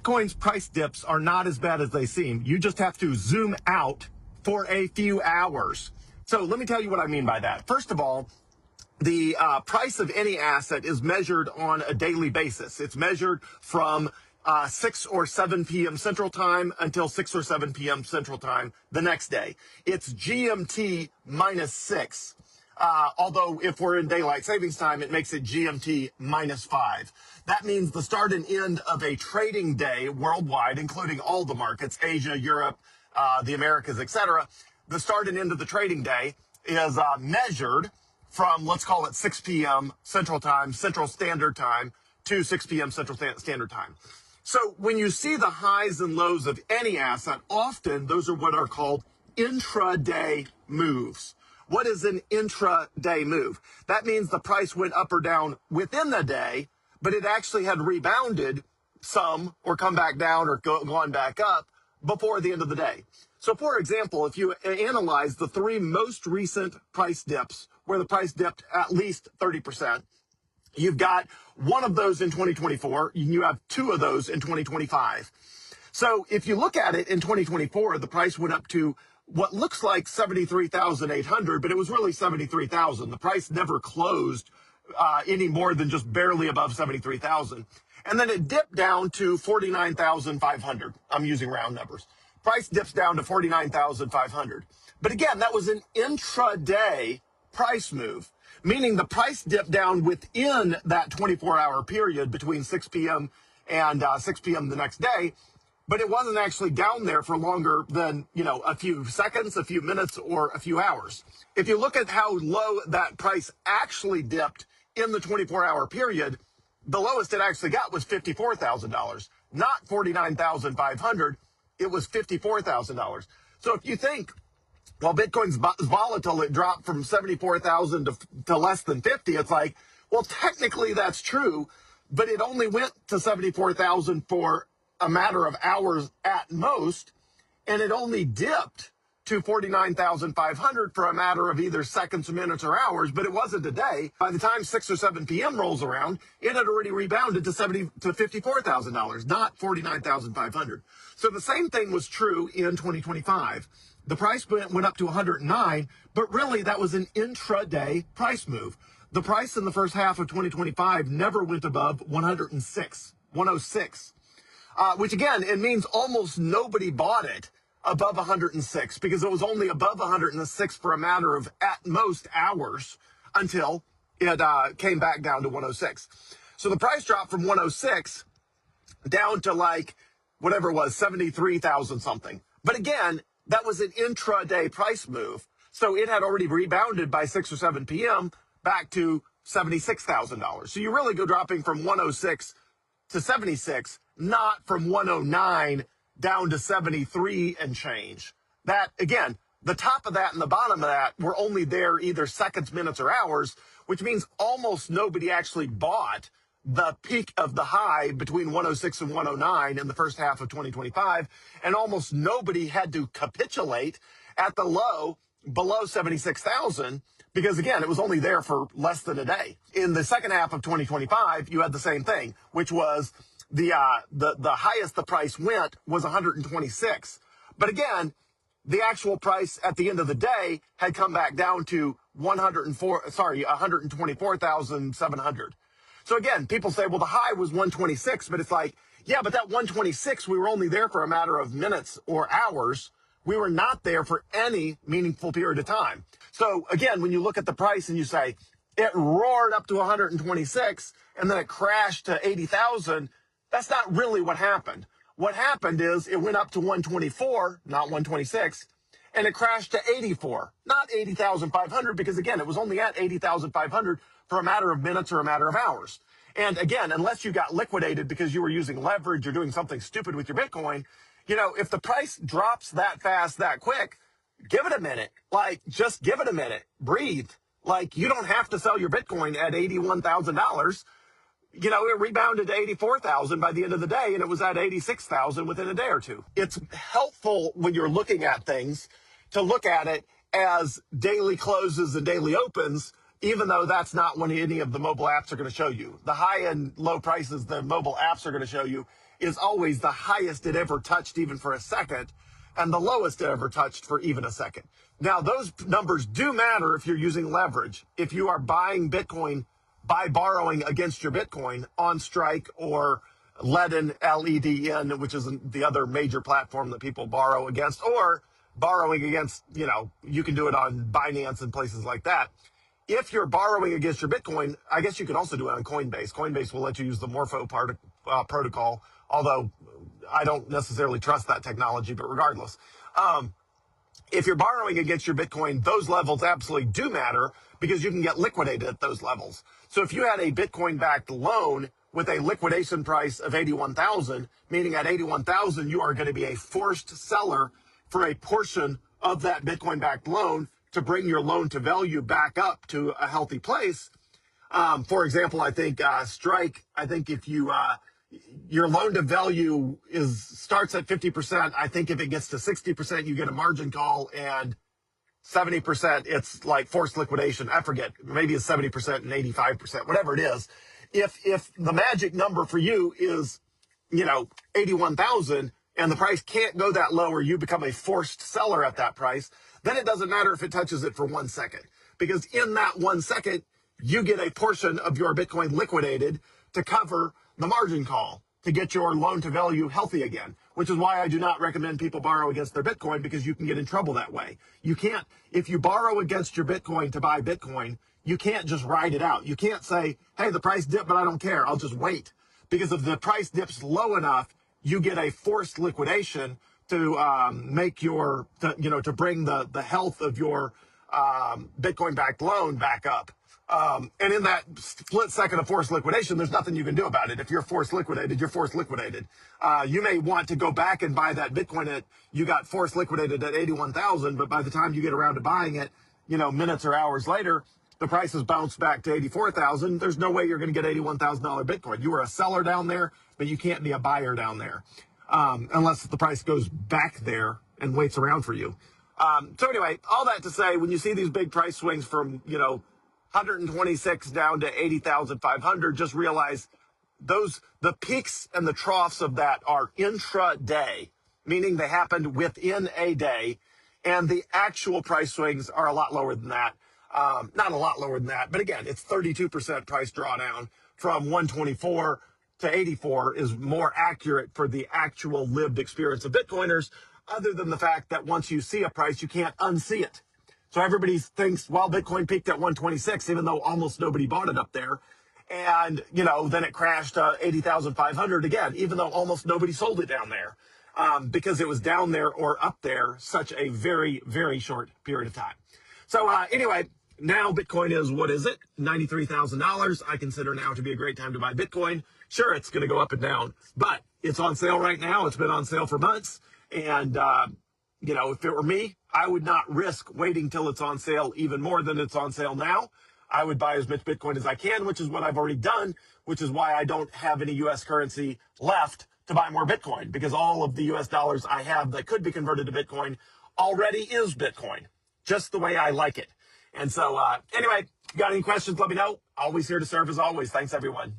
Bitcoin's price dips are not as bad as they seem. You just have to zoom out for a few hours. So let me tell you what I mean by that. First of all, the price of any asset is measured on a daily basis. It's measured from 6 or 7 p.m. Central Time until 6 or 7 p.m. Central Time the next day. It's GMT minus 6. Although if we're in daylight savings time, it makes it GMT minus 5. That means the start and end of a trading day worldwide, including all the markets, Asia, Europe, the Americas, etc. The start and end of the trading day is measured from, let's call it 6 p.m. Central Time, Central Standard Time, to 6 p.m. Central Standard Time. So when you see the highs and lows of any asset, often those are what are called intraday moves. What is an intraday move? That means the price went up or down within the day, but it actually had rebounded some or come back down or gone back up before the end of the day. So for example, if you analyze the 3 most recent price dips where the price dipped at least 30%, you've got one of those in 2024, and you have 2 of those in 2025. So if you look at it in 2024, the price went up to what looks like 73,800, but it was really 73,000. The price never closed any more than just barely above 73,000. And then it dipped down to 49,500. I'm using round numbers. Price dips down to 49,500. But again, that was an intraday price move, meaning the price dipped down within that 24-hour period between 6 p.m. and 6 p.m. the next day. But it wasn't actually down there for longer than, a few seconds, a few minutes, or a few hours. If you look at how low that price actually dipped in the 24-hour period, the lowest it actually got was $54,000, not $49,500. It was $54,000. So if you think, well, Bitcoin's volatile, it dropped from 74,000 to less than 50, it's like, well, technically that's true, but it only went to 74,000 for a matter of hours at most, and it only dipped to 49,500 for a matter of either seconds, minutes, or hours, but it wasn't a day. By the time 6 or 7 p.m. rolls around, it had already rebounded to $54,000, not 49,500. So the same thing was true in 2025. The price went up to 109, but really that was an intraday price move. The price in the first half of 2025 never went above 106, which again, it means almost nobody bought it above 106 because it was only above 106 for a matter of at most hours until it came back down to 106. So the price dropped from 106 down to like whatever it was, 73,000 something. But again, that was an intraday price move. So it had already rebounded by 6 or 7 p.m. back to $76,000. So you really go dropping from 106 to 76, not from 109 down to 73 and change. That, again, the top of that and the bottom of that were only there either seconds, minutes, or hours, which means almost nobody actually bought the peak of the high between 106 and 109 in the first half of 2025, and almost nobody had to capitulate at the low below 76,000 because, again, it was only there for less than a day. In the second half of 2025, you had the same thing, which was the highest the price went was 126. But again, the actual price at the end of the day had come back down to 124,700. So again, people say, well, the high was 126, but it's like, yeah, but that 126, we were only there for a matter of minutes or hours. We were not there for any meaningful period of time. So again, when you look at the price and you say it roared up to 126 and then it crashed to 80,000, that's not really what happened. What happened is it went up to 124, not 126, and it crashed to 84, not 80,500, because again, it was only at 80,500 for a matter of minutes or a matter of hours. And again, unless you got liquidated because you were using leverage or doing something stupid with your Bitcoin, if the price drops that fast, that quick, give it a minute. Just give it a minute. Breathe. You don't have to sell your Bitcoin at $81,000. It rebounded to 84,000 by the end of the day, and it was at 86,000 within a day or two. It's helpful when you're looking at things to look at it as daily closes and daily opens, even though that's not what any of the mobile apps are going to show you. The high and low prices the mobile apps are going to show you is always the highest it ever touched even for a second, and the lowest it ever touched for even a second. Now, those numbers do matter if you're using leverage. If you are buying Bitcoin by borrowing against your Bitcoin on Strike or Ledin, LEDN, which is the other major platform that people borrow against, or borrowing against, you can do it on Binance and places like that. If you're borrowing against your Bitcoin, I guess you could also do it on Coinbase. Coinbase will let you use the Morpho protocol, although I don't necessarily trust that technology, but regardless. If you're borrowing against your Bitcoin, those levels absolutely do matter because you can get liquidated at those levels. So if you had a Bitcoin-backed loan with a liquidation price of 81,000, meaning at 81,000, you are going to be a forced seller for a portion of that Bitcoin-backed loan to bring your loan to value back up to a healthy place. For example, I think Strike, I think if you your loan to value starts at 50%. I think if it gets to 60%, you get a margin call, and 70%, it's like forced liquidation. I forget, maybe it's 70% and 85%, whatever it is. If the magic number for you is, 81,000 and the price can't go that low or you become a forced seller at that price, then it doesn't matter if it touches it for 1 second, because in that 1 second, you get a portion of your Bitcoin liquidated to cover the margin call to get your loan to value healthy again, which is why I do not recommend people borrow against their Bitcoin, because you can get in trouble that way. You can't, if you borrow against your Bitcoin to buy Bitcoin, you can't just ride it out. You can't say, hey, the price dipped, but I don't care, I'll just wait. Because if the price dips low enough, you get a forced liquidation to make your, to bring the health of your Bitcoin-backed loan back up. And in that split second of forced liquidation, there's nothing you can do about it. If you're forced liquidated, you're forced liquidated. You may want to go back and buy that Bitcoin you got forced liquidated at 81,000, but by the time you get around to buying it, minutes or hours later, the price has bounced back to 84,000. There's no way you're going to get $81,000 Bitcoin. You are a seller down there, but you can't be a buyer down there, unless the price goes back there and waits around for you. So anyway, all that to say, when you see these big price swings from, 126 down to 80,500, just realize the peaks and the troughs of that are intraday, meaning they happened within a day, and the actual price swings are a lot lower than that. Not a lot lower than that, but again, it's 32% price drawdown from 124 to 84 is more accurate for the actual lived experience of Bitcoiners, other than the fact that once you see a price, you can't unsee it. So everybody thinks, well, Bitcoin peaked at 126, even though almost nobody bought it up there. And, then it crashed to 80,500 again, even though almost nobody sold it down there, because it was down there or up there such a very, very short period of time. So anyway, now Bitcoin is, what is it? $93,000. I consider now to be a great time to buy Bitcoin. Sure, it's going to go up and down, but it's on sale right now. It's been on sale for months. And, if it were me, I would not risk waiting till it's on sale even more than it's on sale now. I would buy as much Bitcoin as I can, which is what I've already done, which is why I don't have any U.S. currency left to buy more Bitcoin, because all of the U.S. dollars I have that could be converted to Bitcoin already is Bitcoin, just the way I like it. And so, anyway, if you got any questions, let me know. Always here to serve as always. Thanks, everyone.